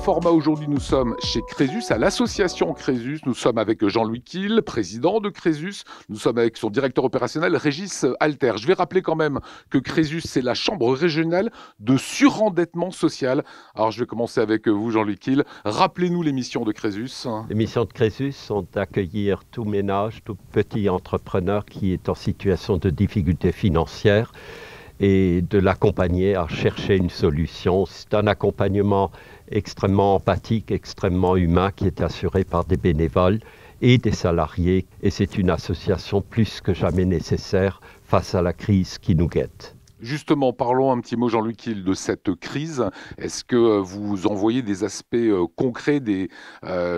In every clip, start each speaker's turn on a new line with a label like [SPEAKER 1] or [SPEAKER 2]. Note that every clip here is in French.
[SPEAKER 1] format aujourd'hui, nous sommes chez Crésus, à l'association Crésus. Nous sommes avec Jean-Louis Kiel, président de Crésus. Nous sommes avec son directeur opérationnel, Régis Alter. Je vais rappeler quand même que Crésus, c'est la chambre régionale de surendettement social. Alors, je vais commencer avec vous, Jean-Louis Kiel. Rappelez-nous les missions de Crésus.
[SPEAKER 2] Les missions de Crésus sont d'accueillir tout ménage, tout petit entrepreneur qui est en situation de difficulté financière et de l'accompagner à chercher une solution. C'est un accompagnement extrêmement empathique, extrêmement humain qui est assuré par des bénévoles et des salariés. Et c'est une association plus que jamais nécessaire face à la crise qui nous guette.
[SPEAKER 1] Justement, parlons un petit mot, Jean-Louis Kiel, de cette crise. Est-ce que vous en voyez des aspects concrets, des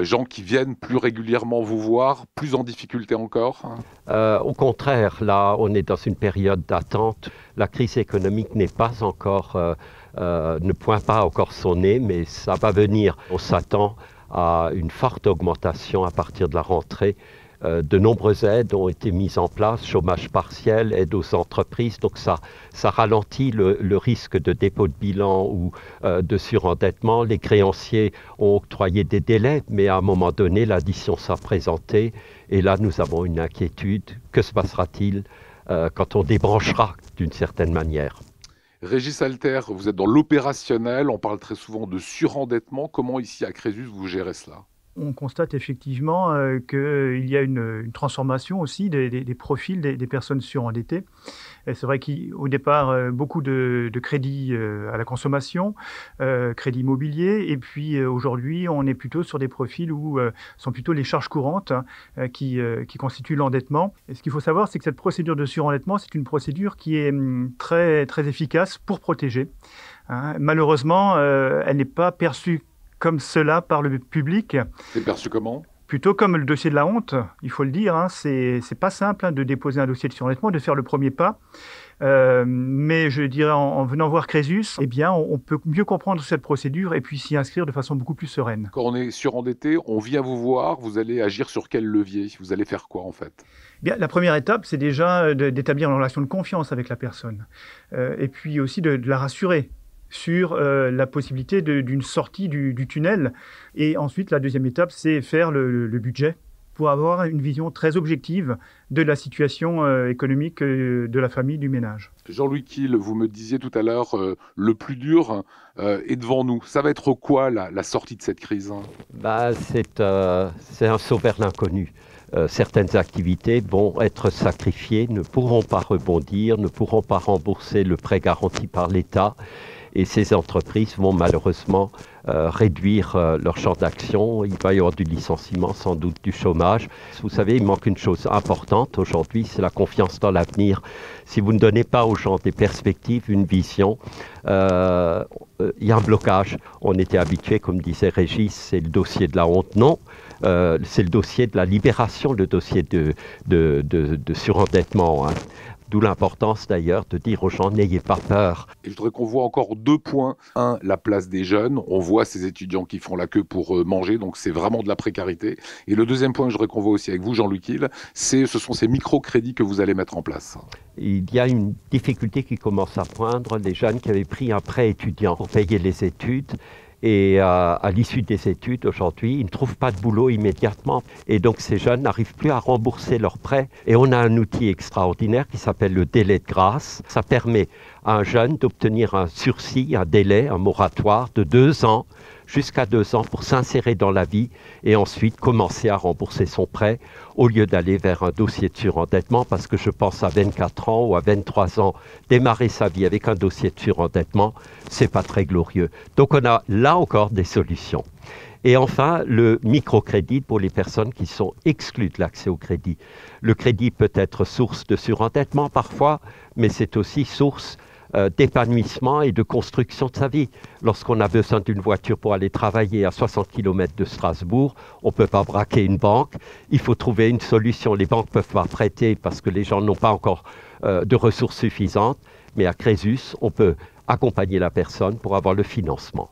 [SPEAKER 1] gens qui viennent plus régulièrement vous voir, plus en difficulté encore?
[SPEAKER 2] Au contraire, là, on est dans une période d'attente. La crise économique n'est pas encore, ne pointe pas encore son nez, mais ça va venir. On s'attend à une forte augmentation à partir de la rentrée. De nombreuses aides ont été mises en place, chômage partiel, aide aux entreprises, donc ça ralentit le risque de dépôt de bilan ou de surendettement. Les créanciers ont octroyé des délais, mais à un moment donné, l'addition s'est présentée et là nous avons une inquiétude. Que se passera-t-il quand on débranchera d'une certaine manière ?
[SPEAKER 1] Régis Alter, vous êtes dans l'opérationnel, on parle très souvent de surendettement. Comment ici à Crésus vous gérez cela ?
[SPEAKER 3] On constate effectivement qu'il y a une transformation aussi des profils des personnes surendettées. Et c'est vrai qu'au départ, beaucoup de crédits à la consommation, crédits immobiliers, et puis aujourd'hui, on est plutôt sur des profils où sont plutôt les charges courantes qui constituent l'endettement. Et ce qu'il faut savoir, c'est que cette procédure de surendettement, c'est une procédure qui est très, très efficace pour protéger. Malheureusement, elle n'est pas perçue comme cela par le public.
[SPEAKER 1] C'est perçu comment ?
[SPEAKER 3] Plutôt comme le dossier de la honte, il faut le dire. C'est pas simple de déposer un dossier de surendettement, de faire le premier pas. Mais je dirais, en venant voir Crésus, eh bien, on peut mieux comprendre cette procédure et puis s'y inscrire de façon beaucoup plus sereine.
[SPEAKER 1] Quand on est surendetté, on vient vous voir, vous allez agir sur quel levier ? Vous allez faire quoi en fait ?
[SPEAKER 3] Bien, la première étape, c'est déjà d'établir une relation de confiance avec la personne. Et puis aussi de la rassurer sur la possibilité d'une sortie du tunnel. Et ensuite, la deuxième étape, c'est faire le budget pour avoir une vision très objective de la situation économique de la famille, du ménage.
[SPEAKER 1] Jean-Louis Kiel, vous me disiez tout à l'heure, le plus dur est devant nous. Ça va être quoi la sortie de cette crise ?
[SPEAKER 2] C'est un saut vers l'inconnu. Certaines activités vont être sacrifiées, ne pourront pas rebondir, ne pourront pas rembourser le prêt garanti par l'État. Et ces entreprises vont malheureusement réduire leur champ d'action. Il va y avoir du licenciement, sans doute du chômage. Vous savez, il manque une chose importante aujourd'hui, c'est la confiance dans l'avenir. Si vous ne donnez pas aux gens des perspectives, une vision, il y a un blocage. On était habitué, comme disait Régis, c'est le dossier de la honte. Non, c'est le dossier de la libération, le dossier de surendettement. D'où l'importance d'ailleurs de dire aux gens, n'ayez pas peur.
[SPEAKER 1] Et je voudrais qu'on voit encore 2 points. Un, la place des jeunes. On voit ces étudiants qui font la queue pour manger, donc c'est vraiment de la précarité. Et le deuxième point que je voudrais qu'on voit aussi avec vous, Jean-Louis Kiel, ce sont ces microcrédits que vous allez mettre en place.
[SPEAKER 2] Il y a une difficulté qui commence à poindre. Les jeunes qui avaient pris un prêt étudiant pour payer les études, et à l'issue des études, aujourd'hui, ils ne trouvent pas de boulot immédiatement. Et donc, ces jeunes n'arrivent plus à rembourser leurs prêts. Et on a un outil extraordinaire qui s'appelle le délai de grâce. Ça permet à un jeune d'obtenir un sursis, un délai, un moratoire de 2 ans, jusqu'à 2 ans pour s'insérer dans la vie et ensuite commencer à rembourser son prêt au lieu d'aller vers un dossier de surendettement, parce que je pense à 24 ans ou à 23 ans, démarrer sa vie avec un dossier de surendettement, c'est pas très glorieux. Donc on a là encore des solutions. Et enfin, le microcrédit pour les personnes qui sont exclues de l'accès au crédit. Le crédit peut être source de surendettement parfois, mais c'est aussi source d'épanouissement et de construction de sa vie. Lorsqu'on a besoin d'une voiture pour aller travailler à 60 km de Strasbourg, on ne peut pas braquer une banque. Il faut trouver une solution. Les banques ne peuvent pas prêter parce que les gens n'ont pas encore de ressources suffisantes. Mais à Crésus, on peut accompagner la personne pour avoir le financement.